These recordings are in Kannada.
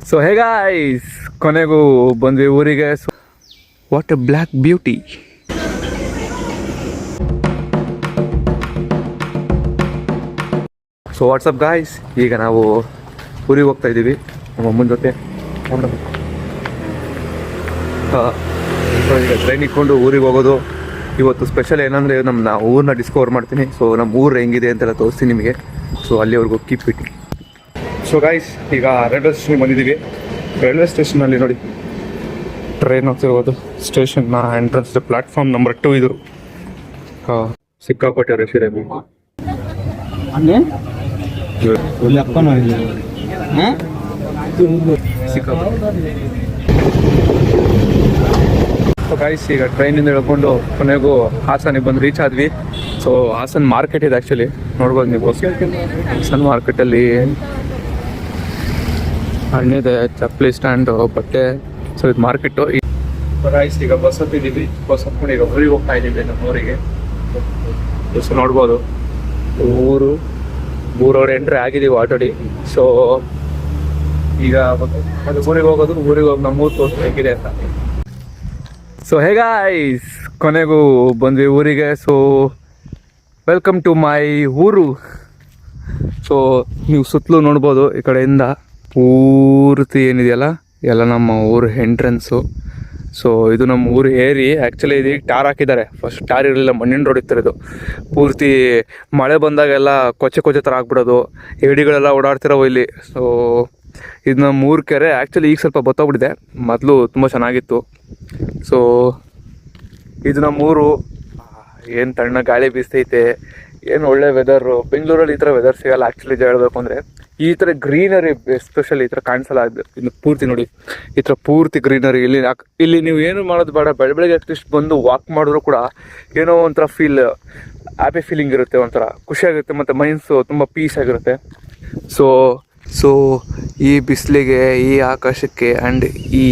ಸೊ ಹೇ ಗಾಯ್ಸ್, ಕೊನೆಗೂ ಬಂದ್ವಿ ಊರಿಗೆ. What a black beauty. So WhatsApp guys, ಈಗ ನಾವು ಊರಿಗೆ ಹೋಗ್ತಾ ಇದ್ದೀವಿ ನಮ್ಮ ಅಮ್ಮನ ಜೊತೆ. ಈಗ ಟ್ರೈನ್ ಇಟ್ಕೊಂಡು ಊರಿಗೆ ಹೋಗೋದು. ಇವತ್ತು ಸ್ಪೆಷಲ್ ಏನಂದರೆ ನಮ್ಮ ಊರನ್ನ ಡಿಸ್ಕವರ್ ಮಾಡ್ತೀನಿ. ಸೊ ನಮ್ಮ ಊರು ಹೆಂಗಿದೆ ಅಂತೆಲ್ಲ ತೋರಿಸ್ತೀನಿ ನಿಮಗೆ. ಸೊ ಅಲ್ಲಿವರೆಗೂ ಕೀಪ್ ಇಟ್. ಸೊ ಗಾಯ್ಸ್, ಈಗ ರೈಲ್ವೆ ಸ್ಟೇಷನ್ಗೆ ಬಂದಿದ್ದೀವಿ. ರೈಲ್ವೆ ಸ್ಟೇಷನಲ್ಲಿ ನೋಡಿ ಟ್ರೈನ್ ಹೋಗ್ತಿರೋದು. ಸ್ಟೇಷನ್ನ ಎಂಟ್ರೆನ್ಸ್ ಪ್ಲಾಟ್ಫಾರ್ಮ್ ನಂಬರ್ 2 ಇದು. ಸಿಕ್ಕಾಪಟ್ಟೆ ರಶ್ ಇದೆ. ಸೊ ಗಾಯ್ಸ್, ಈಗ ಟ್ರೈನಿಂದ ಹೇಳ್ಕೊಂಡು ಕೊನೆಗೂ ಹಾಸನಿಗೆ ಬಂದು ರೀಚ್ ಆದ್ವಿ. ಸೊ ಹಾಸನ್ ಮಾರ್ಕೆಟ್ ಇದೆ ಆ್ಯಕ್ಚುಲಿ, ನೋಡ್ಬೋದು ನೀವು. ಹಾಸನ್ ಮಾರ್ಕೆಟಲ್ಲಿ ಹಣ್ಣಿದೆ, ಚಪ್ಪಲಿ ಸ್ಟ್ಯಾಂಡು, ಬಟ್ಟೆ. ಸೊ ಇದು ಮಾರ್ಕೆಟು. ಗಾಯ್ಸ್, ಈಗ ಬಸ್ ಹತ್ತಿದ್ದೀವಿ. ಬಸ್ ಹತ್ಕೊಂಡು ಈಗ ಊರಿಗೆ ಹೋಗ್ತಾ ಇದ್ದೀವಿ, ನಮ್ಮ ಊರಿಗೆ. ಸೊ ನೋಡ್ಬೋದು ಊರವ್ರು ಎಂಟ್ರಿ ಆಗಿದ್ದೀವಿ ಆಲ್ರೆಡಿ. ಸೊ ಈಗ ಅದು ಊರಿಗೆ ಹೋಗೋದು. ಊರಿಗೆ ಹೋಗಿ ನಮ್ಮ ಊರು ತೋರಿಸಿ ಹೇಗಿದೆ ಅಂತ. ಸೊ ಹೇ ಗಾಯ್ಸ್, ಕೊನೆಗೂ ಬಂದ್ವಿ ಊರಿಗೆ. ಸೊ ವೆಲ್ಕಮ್ ಟು ಮೈ ಊರು. ಸೊ ನೀವು ಸುತ್ತಲೂ ನೋಡ್ಬೋದು, ಈ ಕಡೆಯಿಂದ ಪೂರ್ತಿ ಏನಿದೆಯಲ್ಲ ಎಲ್ಲ ನಮ್ಮ ಊರು ಎಂಟ್ರೆನ್ಸು. ಸೊ ಇದು ನಮ್ಮ ಊರು ಏರಿ. ಆ್ಯಕ್ಚುಲಿ ಇದೀಗ ಟಾರ್ ಹಾಕಿದ್ದಾರೆ. ಫಸ್ಟ್ ಟಾರ್ ಇರಲಿಲ್ಲ, ಮಣ್ಣಿನ ರೋಡ್ ಇತ್ತು. ಪೂರ್ತಿ ಮಳೆ ಬಂದಾಗೆಲ್ಲ ಕೊಚ್ಚೆ ಥರ ಆಗ್ಬಿಡೋದು, ಏಡಿಗಳೆಲ್ಲ ಓಡಾಡ್ತಿರೋ ಇಲ್ಲಿ. ಸೊ ಇದು ನಮ್ಮ ಊರು ಕೆರೆ. ಆ್ಯಕ್ಚುಲಿ ಈಗ ಸ್ವಲ್ಪ ಬತ್ತೋಗ್ಬಿಟ್ಟಿದೆ, ಮೊದಲು ತುಂಬ ಚೆನ್ನಾಗಿತ್ತು. ಸೊ ಇದು ನಮ್ಮ ಊರು. ಏನು ತಣ್ಣ ಗಾಳಿ ಬೀಸ್ತೈತೆ, ಏನು ಒಳ್ಳೆ ವೆದರು. ಬೆಂಗಳೂರಲ್ಲಿ ಈ ಥರ ವೆದರ್ ಸಿಗಲ್ಲ ಆ್ಯಕ್ಚುಲಿ ಹೇಳಬೇಕು ಅಂದರೆ. ಈ ಥರ ಗ್ರೀನರಿ ಎಸ್ಪೆಷಲಿ ಈ ಥರ ಕಾಣಿಸಲ್ಲ. ಇನ್ನು ಪೂರ್ತಿ ನೋಡಿ, ಈ ಥರ ಪೂರ್ತಿ ಗ್ರೀನರಿ. ಇಲ್ಲಿ ನೀವು ಏನು ಮಾಡೋದು ಬೇಡ, ಬೆಳಗ್ಗೆ ಅಟ್ಲೀಸ್ಟ್ ಬಂದು ವಾಕ್ ಮಾಡಿದ್ರು ಕೂಡ ಏನೋ ಒಂಥರ ಹ್ಯಾಪಿ ಫೀಲಿಂಗ್ ಇರುತ್ತೆ, ಒಂಥರ ಖುಷಿಯಾಗುತ್ತೆ, ಮತ್ತು ಮೈನ್ಸು ತುಂಬ ಪೀಸ್ ಆಗಿರುತ್ತೆ. ಸೊ ಈ ಬಿಸಿಲಿಗೆ, ಈ ಆಕಾಶಕ್ಕೆ ಆ್ಯಂಡ್ ಈ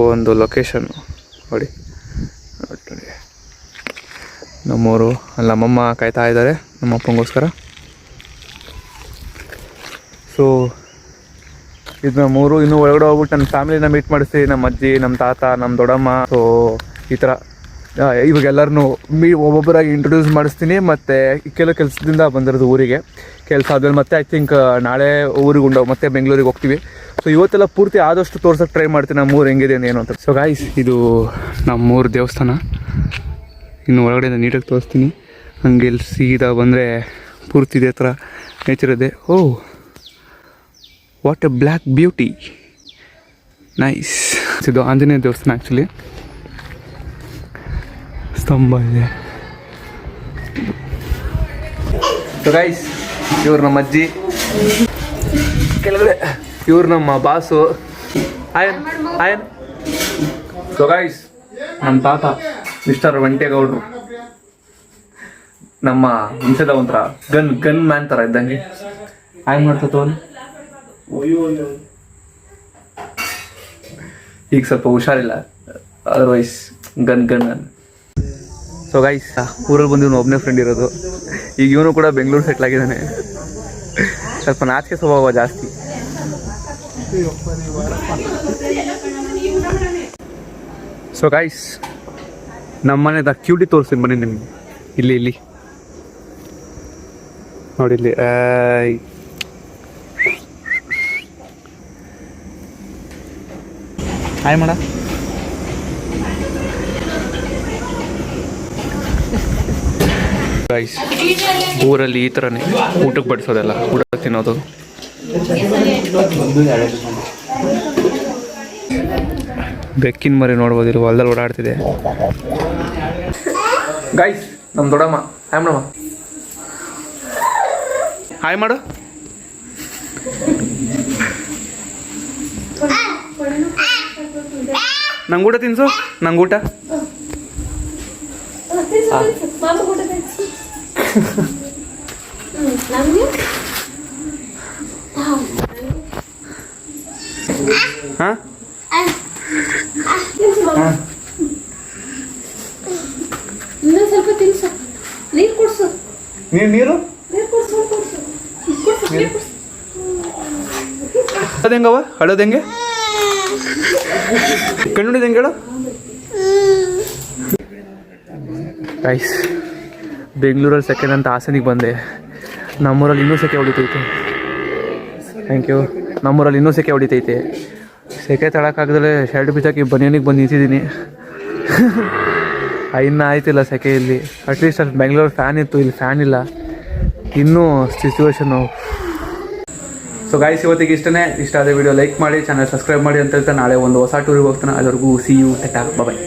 ಒಂದು ಲೊಕೇಶನ್ ನೋಡಿ ನಮ್ಮವರು. ಅಲ್ಲಿ ನಮ್ಮಮ್ಮ ಕಾಯ್ತಾ ಇದ್ದಾರೆ ನಮ್ಮ ಅಪ್ಪಂಗೋಸ್ಕರ. ಸೊ ಇದು ನಮ್ಮೂರು. ಇನ್ನೂ ಒಳಗಡೆ ಹೋಗ್ಬಿಟ್ಟು ನನ್ನ ಫ್ಯಾಮಿಲಿನ ಮೀಟ್ ಮಾಡಿಸ್ತೀವಿ, ನಮ್ಮ ಅಜ್ಜಿ, ನಮ್ಮ ತಾತ, ನಮ್ಮ ದೊಡ್ಡಮ್ಮ. ಸೊ ಈ ಥರ ಇವಾಗ ಎಲ್ಲರನ್ನೂ ಒಬ್ಬೊಬ್ಬರಾಗಿ ಇಂಟ್ರೊಡ್ಯೂಸ್ ಮಾಡಿಸ್ತೀನಿ. ಮತ್ತು ಕೆಲವು ಕೆಲಸದಿಂದ ಬಂದಿರೋದು ಊರಿಗೆ. ಕೆಲಸ ಆದಮೇಲೆ ಮತ್ತೆ ಐ ಥಿಂಕ್ ನಾಳೆ ಊರಿಗೆ ಮತ್ತೆ ಬೆಂಗಳೂರಿಗೆ ಹೋಗ್ತೀವಿ. ಸೊ ಇವತ್ತೆಲ್ಲ ಪೂರ್ತಿ ಆದಷ್ಟು ತೋರ್ಸೋಕ್ಕೆ ಟ್ರೈ ಮಾಡ್ತೀನಿ ನಮ್ಮೂರು ಹೆಂಗಿದೆ ಏನು ಅಂತ. ಸೊ ಗಾಯ್ಸ್, ಇದು ನಮ್ಮೂರು ದೇವಸ್ಥಾನ. ಇನ್ನು ಒಳಗಡೆಯಿಂದ ನೀಟಾಗಿ ತೋರಿಸ್ತೀನಿ. ಹಂಗೆ ಇಲ್ಲಿ ಸೀದಾ ಬಂದರೆ ಪೂರ್ತಿ ಇದೇ ಥರ ನೇಚರ್ ಇದೆ. Oh, what a black beauty, nice. ಇದು ಆಂಜನೇಯ ದೇವಸ್ಥಾನ ಆ್ಯಕ್ಚುಲಿ. ಸ್ತಂಭ ಇದೆ. ಸೊ ಗೈಸ್, ಇವ್ರು ನಮ್ಮ ಅಜ್ಜಿ, ಕೆಳಗಡೆ ಇವ್ರು ನಮ್ಮ ಬಾಸು ಆಯನ್. ಸೊ ಗೈಸ್, ನಮ್ಮ ತಾತ ಮಿಸ್ಟರ್ ವೆಂಕಟೇಗೌಡರು, ನಮ್ಮ ವಂಶದ ಒಂಥರ ಗನ್ ಮ್ಯಾನ್ ಥರ ಇದ್ದಂಗೆ. ಆಯನ್ ಮಾಡ್ತವನು. ಈಗ ಸ್ವಲ್ಪ ಹುಷಾರಿಲ್ಲ, ಅದರ್ವೈಸ್ ಗನ್. ಸೊ ಗೈಸ್, ಊರಲ್ಲಿ ಬಂದು ಇವನು ಒಬ್ಬನೇ ಫ್ರೆಂಡ್ ಇರೋದು. ಈಗ ಇವನು ಕೂಡ ಬೆಂಗಳೂರು ಸೆಟ್ಲ್ ಆಗಿದ್ದಾನೆ. ಸ್ವಲ್ಪ ನಾಚಿಕೆ ಸ್ವಭಾವ ಜಾಸ್ತಿ. ಸೊ ಗೈಸ್, ನಮ್ಮನೆದ ಕ್ಯೂಟಿ ತೋರಿಸ್ತೀನಿ ಬನ್ನಿ ನಿಮಗೆ. ಇಲ್ಲಿ ನೋಡಿ, ಇಲ್ಲಿ ಹಾಯ್ ಮಾಡ. ಗೈಸ್, ಊರಲ್ಲಿ ಈ ಥರನೇ ಊಟಕ್ಕೆ ಬಡಿಸೋದೆಲ್ಲ, ಊಟ ತಿನ್ನೋದು. ಬೆಕ್ಕಿನ ಮರಿ ನೋಡ್ಬೋದು, ಇಲ್ಲಿ ಹೊಲದಲ್ಲಿ ಓಡಾಡ್ತಿದೆ. ಗೈಸ್, ನಮ್ಮ ದೊಡ್ಡಮ್ಮ ಹಾಯ್ ಮಾಡಮ್ಮ. ಹಾಯ್ ಮಾಡು. ನಂಗೆ ಊಟ ತಿನ್ಸು, ನಂಗೆ ಊಟ. ಹಾಂ, ಸ್ವಲ್ಪ ತಿನ್ಸು, ನೀರು ಕುಡ್ಸು. ನೀರು ಕುಡ್ಸು. ಅದೇಂಗವ ಅಳೋದು ಹೆಂಗೆ? ಕಣ್ಣು ಹೇಳು ಗೈಸ್. ಬೆಂಗಳೂರಲ್ಲಿ ಸೆಕೆಂಡ್ ಅಂತ ಹಾಸನಿಗೆ ಬಂದೆ. ನಮ್ಮೂರಲ್ಲಿ ಇನ್ನೂ ಸೆಕೆ ಹೊಡಿತೈತೆ. Thank you. ನಮ್ಮೂರಲ್ಲಿ ಇನ್ನೂ ಸೆಕೆ ಹೊಡಿತೈತೆ. ಸೆಕೆ ತಳಕ್ಕಾಗದಲ್ಲೇ ಶರ್ಟ್ ಬಿಚ್ಚಾಕಿ ಬನಿಯನಿಗೆ ಬಂದು ನಿಂತಿದ್ದೀನಿ. ಇನ್ನೂ ಆಯ್ತಿಲ್ಲ ಸೆಕೆಯಲ್ಲಿ. ಅಟ್ಲೀಸ್ಟ್ ಅಲ್ಲಿ ಬೆಂಗಳೂರು ಫ್ಯಾನ್ ಇತ್ತು, ಇಲ್ಲಿ ಫ್ಯಾನ್ ಇಲ್ಲ. ಇನ್ನೂ ಸಿಚುವೇಶನ್ನು. ಸೊ ಗಾಯ್ಸ್, ಇವತ್ತಿಗೆ ಇಷ್ಟ ಆದ ವಿಡಿಯೋ ಲೈಕ್ ಮಾಡಿ, ಚಾನಲ್ ಸಬ್ಸ್ಕ್ರೈಬ್ ಮಾಡಿ ಅಂತ ಹೇಳ್ತಾ ನಾಳೆ ಒಂದು ಹೊಸ ಟೂರಿಗೆ ಹೋಗ್ತಾನೆ. ಅಲ್ಲಿವರೆಗೂ ಸಿ ಯು, ಟಾಟಾ, ಬಾಯ್.